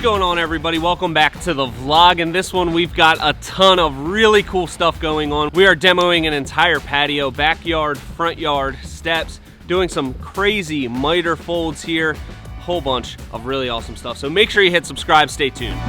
going on, everybody? Welcome back to the vlog. In this one, we've got a ton of really cool stuff going on. We are demoing an entire patio, backyard, front yard, steps, doing some crazy miter folds here, a whole bunch of really awesome stuff. So make sure you hit subscribe, stay tuned.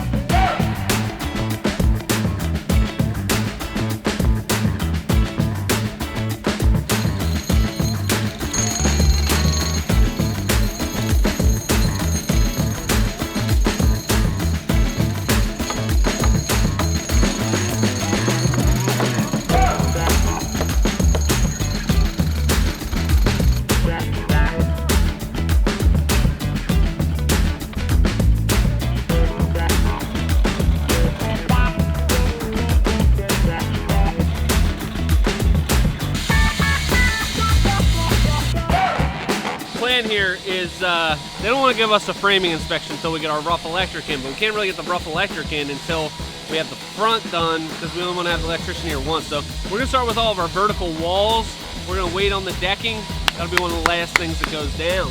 Here is they don't want to give us a framing inspection until we get our rough electric in, but we can't really get the rough electric in until we have the front done, because we only want to have the electrician here once. So we're gonna start with all of our vertical walls. We're gonna wait on the decking. That'll be one of the last things that goes down.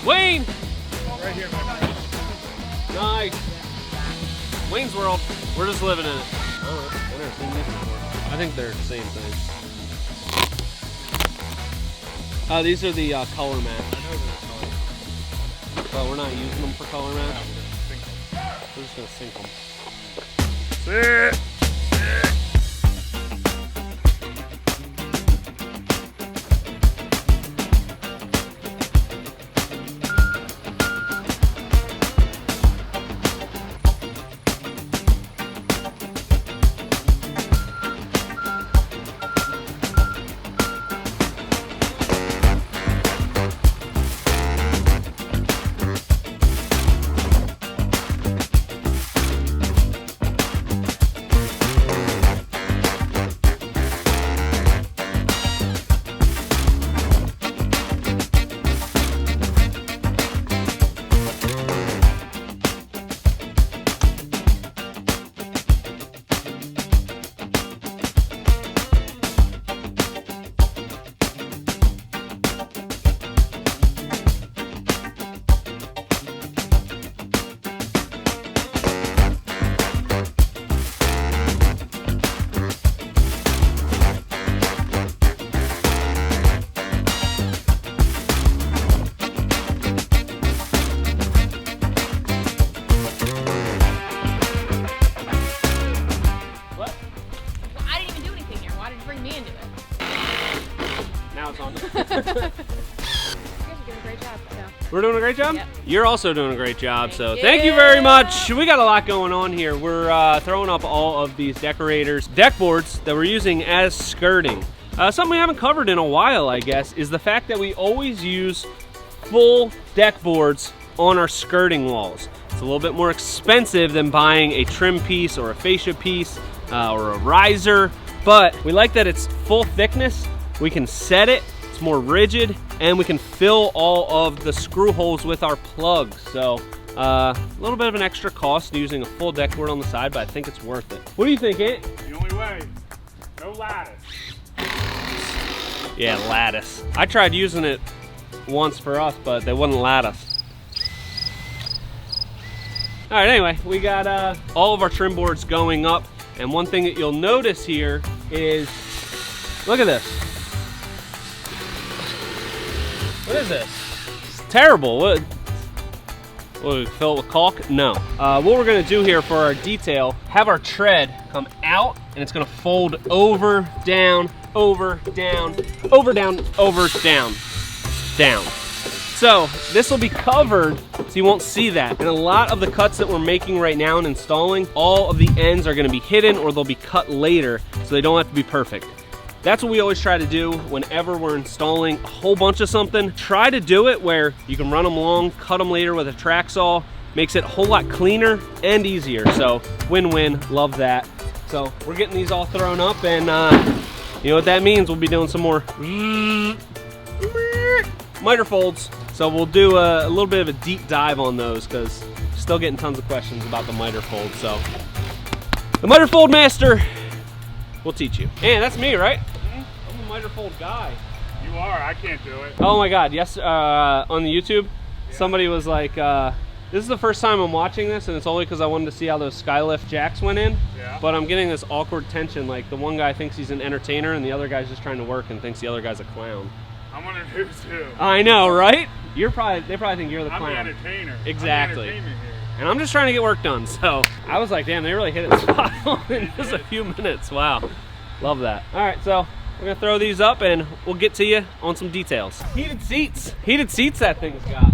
Wayne! Right here, my friend. Nice. Wayne's World. We're just living in it. I've never seen these before. I think they're the same thing. These are the color mats. I know they're color mats. But we're not using them for color mats. No, We're just gonna sink them. Sit. We're doing a great job? Yep. You're also doing a great job, so thank you very much. We got a lot going on here. We're throwing up all of these Deckorators deck boards that we're using as skirting. Something we haven't covered in a while, I guess, is the fact that we always use full deck boards on our skirting walls. It's a little bit more expensive than buying a trim piece or a fascia piece or a riser, but we like that it's full thickness. We can set it, it's more rigid, and we can fill all of the screw holes with our plugs. So a little bit of an extra cost using a full deck board on the side, but I think it's worth it. What do you think, Ant? The only way. No lattice. Yeah, lattice. I tried using it once for us, but they wouldn't lattice. All right, anyway, we got all of our trim boards going up, and one thing that you'll notice here is, look at this. What is this? It's terrible. What we fill it with caulk? No. What we're gonna do here for our detail, have our tread come out, and it's gonna fold over, down, over, down, over, down, over, down, down. So this will be covered, so you won't see that. And a lot of the cuts that we're making right now and installing, all of the ends are gonna be hidden, or they'll be cut later, so they don't have to be perfect. That's what we always try to do whenever we're installing a whole bunch of something. Try to do it where you can run them long, cut them later with a track saw. Makes it a whole lot cleaner and easier. So win-win, love that. So we're getting these all thrown up, and you know what that means. We'll be doing some more miter folds. So we'll do a little bit of a deep dive on those, because still getting tons of questions about the miter fold. So the miter fold master will teach you. And that's me, right? I'm a miter fold guy. You are. I can't do it. Oh my God, yes, on the YouTube. somebody was like, this is the first time I'm watching this, and it's only because I wanted to see how those skylift jacks went in. Yeah. But I'm getting this awkward tension. Like, the one guy thinks he's an entertainer, and the other guy's just trying to work and thinks the other guy's a clown. I'm wondering who's who. I know, right? They probably think you're the I'm clown. the entertainer. Exactly. I'm the entertainment here. And I'm just trying to get work done. So I was like, damn, they really hit it spot on in just a few minutes. Wow. Love that. All right, so we're gonna throw these up and we'll get to you on some details. Heated seats. Heated seats that thing's got.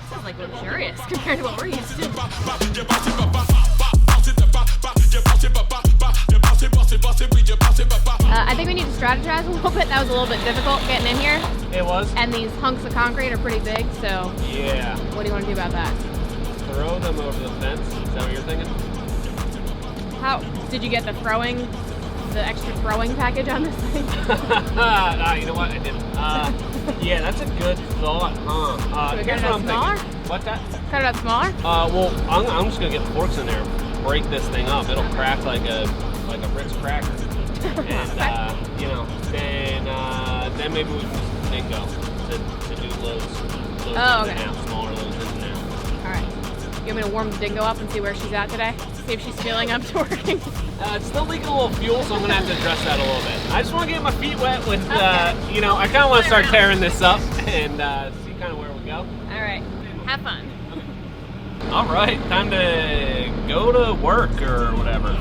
Sounds like luxurious compared to what we're used to. I think we need to strategize a little bit. That was a little bit difficult getting in here. It was? And these hunks of concrete are pretty big, so Yeah. what do you want to do about that? Throw them over the fence. Is that what you're thinking? How did you get the extra throwing package on this thing? You know what? I didn't. Yeah, that's a good thought, huh? Should we Here's cut it what out I'm smaller? thinking. What's that? Cut it out smaller? Well, I'm just gonna get the forks in there, break this thing up. It'll crack like a Ritz cracker, and you know, then maybe we can use the dingo to do loads Oh, in okay. and out, smaller loads in and out. All right. You want me to warm the dingo up and see where she's at today? See if she's feeling up to working? It's still leaking a little fuel, so I'm gonna have to address that a little bit. I just want to get my feet wet with, you know, I kind of want to start tearing this up and see kind of where we go. All right. Have fun. All right, time to go to work or whatever.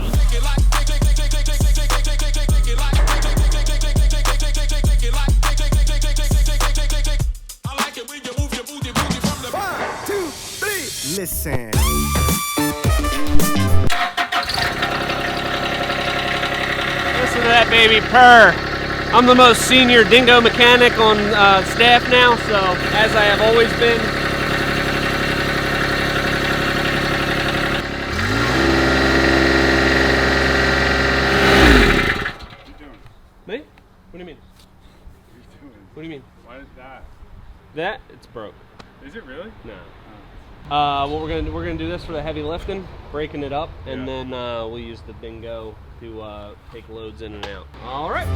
Listen. Listen to that baby purr. I'm the most senior dingo mechanic on staff now, so as I have always been. What are you doing? Me? What do you mean? What are you doing? What do you mean? Why is that? That? It's broke. Is it really? No. Oh. Well, we're gonna do this for the heavy lifting, breaking it up, and Yeah. then we'll use the dingo to take loads in and out. All right.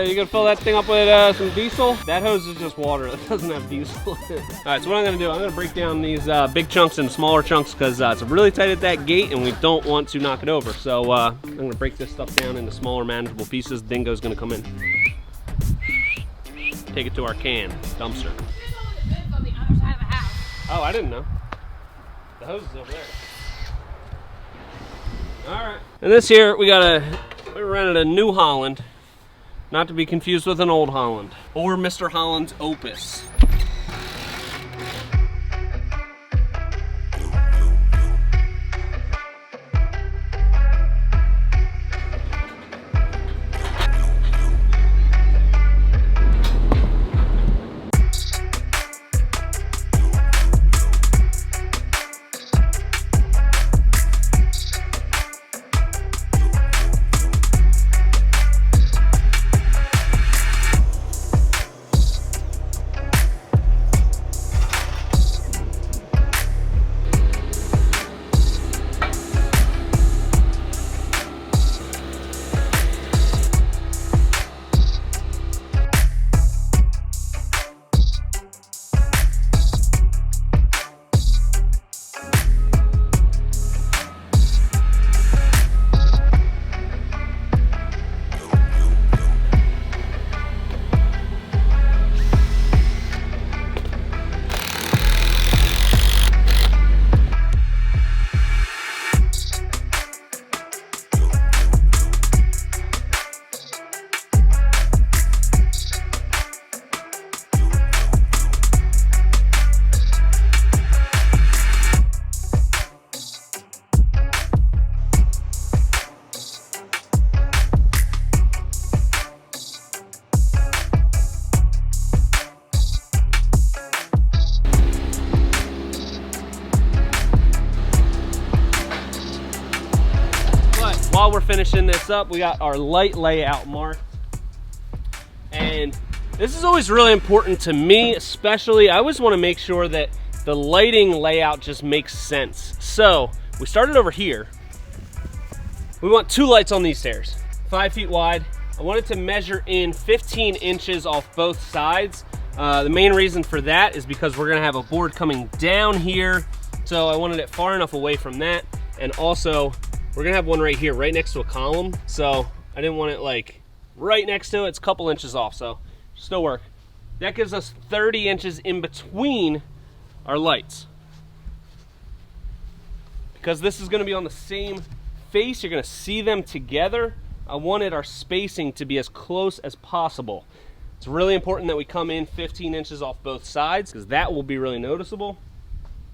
You gonna fill that thing up with some diesel? That hose is just water. It doesn't have diesel in it. All right, so what I'm gonna do, I'm gonna break down these big chunks into smaller chunks because it's really tight at that gate and we don't want to knock it over. So I'm gonna break this stuff down into smaller manageable pieces. Dingo's gonna come in. Take it to our dumpster. On the other side of the house. Oh, I didn't know. The hose is over there. All right. And this here, we rented a New Holland, not to be confused with an Old Holland, or Mr. Holland's Opus. While we're finishing this up, we got our light layout marked. And this is always really important to me, especially. I always want to make sure that the lighting layout just makes sense. So we started over here. We want 2 lights on these stairs. 5 feet wide. I wanted to measure in 15 inches off both sides. The main reason for that is because we're gonna have a board coming down here. So I wanted it far enough away from that. And also, we're gonna have one right here, right next to a column. So I didn't want it like right next to it. It's a couple inches off, so still work. That gives us 30 inches in between our lights. Because this is gonna be on the same face, you're gonna see them together. I wanted our spacing to be as close as possible. It's really important that we come in 15 inches off both sides, because that will be really noticeable.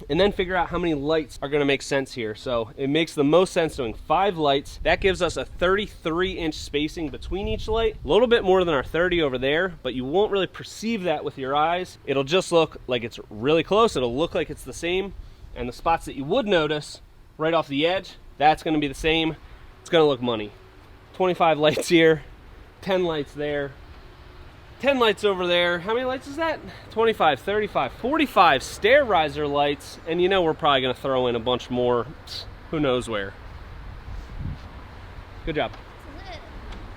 And then figure out how many lights are gonna make sense here. So it makes the most sense doing 5 lights. That gives us a 33-inch spacing between each light. A little bit more than our 30 over there, but you won't really perceive that with your eyes. It'll just look like it's really close. It'll look like it's the same. And the spots that you would notice right off the edge, that's gonna be the same. It's gonna look money. 25 lights here, 10 lights there, 10 lights over there. How many lights is that? 25, 35, 45 stair riser lights. And you know we're probably gonna throw in a bunch more, who knows where. Good job.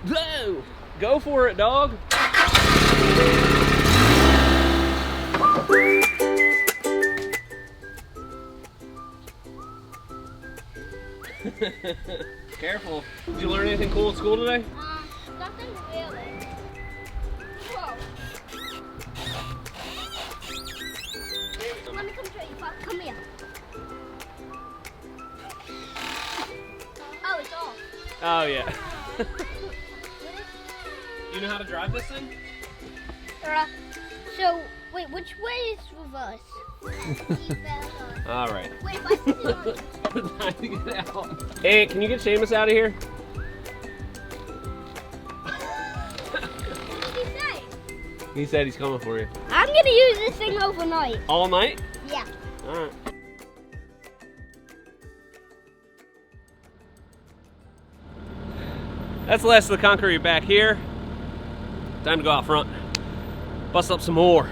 Whoa! Go for it, dog. Careful. Did you learn anything cool at school today? Nothing really. Whoa. Let me come show you, Pop. Come here. Oh, it's off. Oh, yeah. You know how to drive this thing? So, wait, which way is reverse? All right. Wait, if I put it on. Time to get out. Hey, can you get Seamus out of here? What did he say? He said he's coming for you. I'm gonna use this thing overnight. All night? Yeah. All right. That's the last of the concrete back here. Time to go out front. Bust up some more.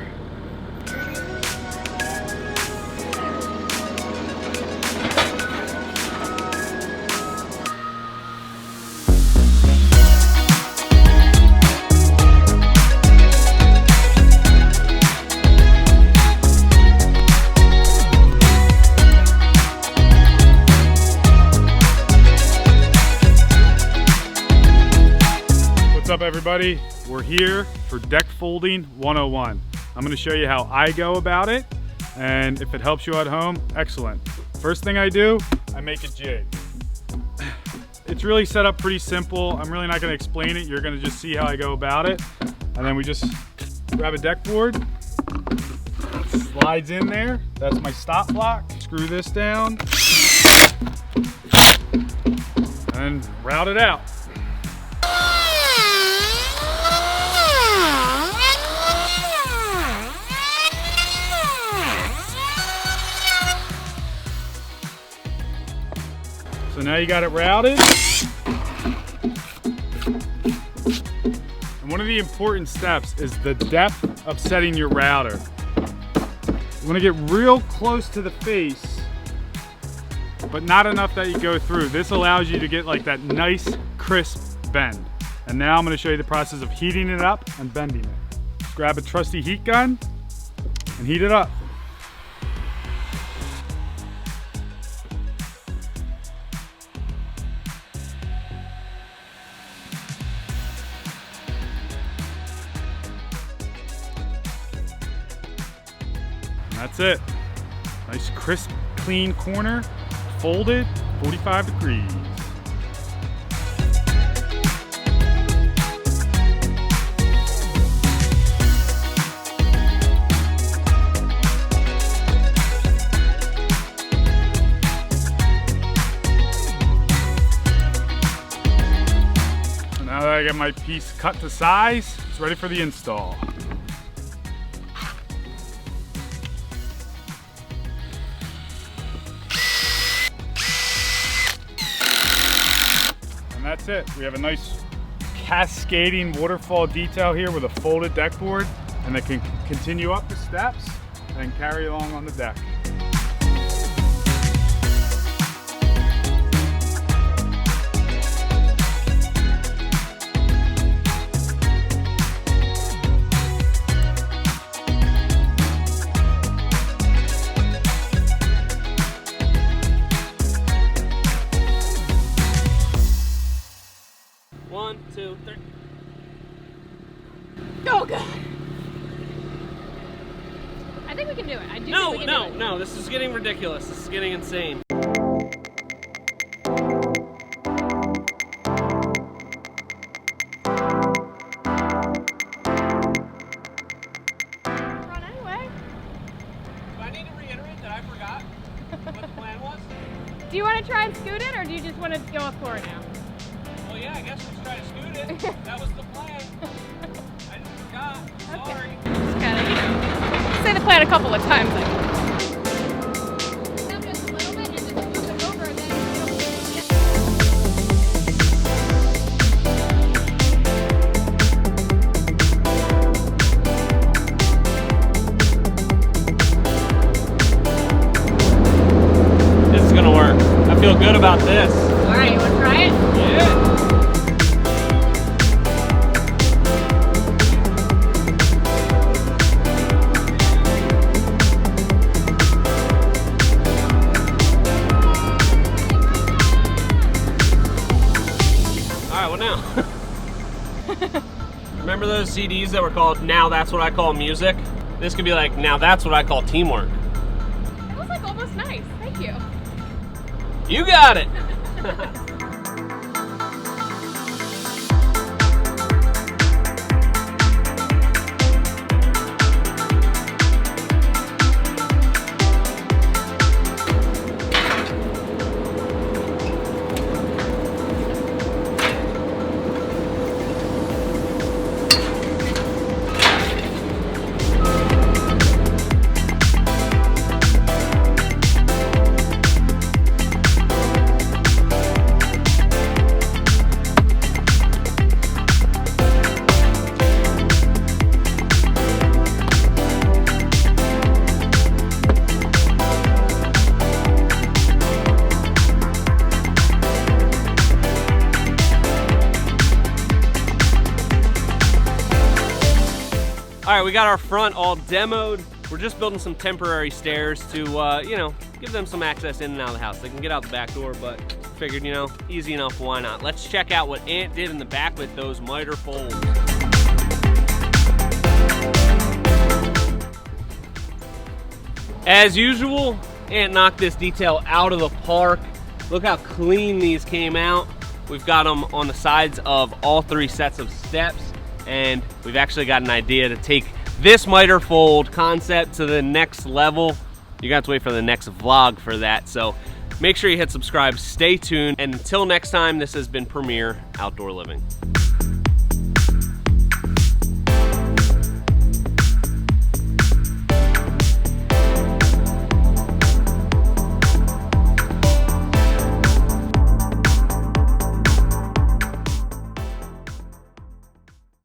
What's up, everybody? We're here for Deck Folding 101. I'm going to show you how I go about it, and if it helps you at home, excellent. First thing I do, I make a jig. It's really set up pretty simple. I'm really not going to explain it. You're going to just see how I go about it. And then we just grab a deck board, slides in there. That's my stop block. Screw this down, and route it out. So now you got it routed. And one of the important steps is the depth of setting your router. You want to get real close to the face, but not enough that you go through. This allows you to get like that nice, crisp bend. And now I'm going to show you the process of heating it up and bending it. Just grab a trusty heat gun and heat it up. That's it. Nice, crisp, clean corner, folded, 45 degrees. So now that I get my piece cut to size, it's ready for the install. That's it. We have a nice cascading waterfall detail here with a folded deck board, and that can continue up the steps and carry along on the deck. 2, 3. Oh god. I think we can do it. I do No, think we can do it. no, this is getting ridiculous. This is getting insane. Run anyway. Do I need to reiterate that I forgot what the plan was? Do you want to try and scoot it, or do you just want to go up for it now? Well, yeah, I guess let's try to scoot it. That was the plan. I just forgot. Sorry. Just gotta, you know, say the plan a couple of times, I guess. Just a little bit and just move it over and then This is gonna work. I feel good about this. Alright, you want to try it? Yeah. Alright, what now? Remember those CDs that were called Now That's What I Call Music? This could be like, now that's what I call teamwork. That was like almost nice. Thank you. You got it! All right, we got our front all demoed. We're just building some temporary stairs to, you know, give them some access in and out of the house. They can get out the back door, but figured, you know, easy enough, why not? Let's check out what Ant did in the back with those miter folds. As usual, Ant knocked this detail out of the park. Look how clean these came out. We've got them on the sides of all 3 sets of steps. And we've actually got an idea to take this miter fold concept to the next level. You're gonna have to wait for the next vlog for that. So make sure you hit subscribe, stay tuned. And until next time, this has been Premier Outdoor Living.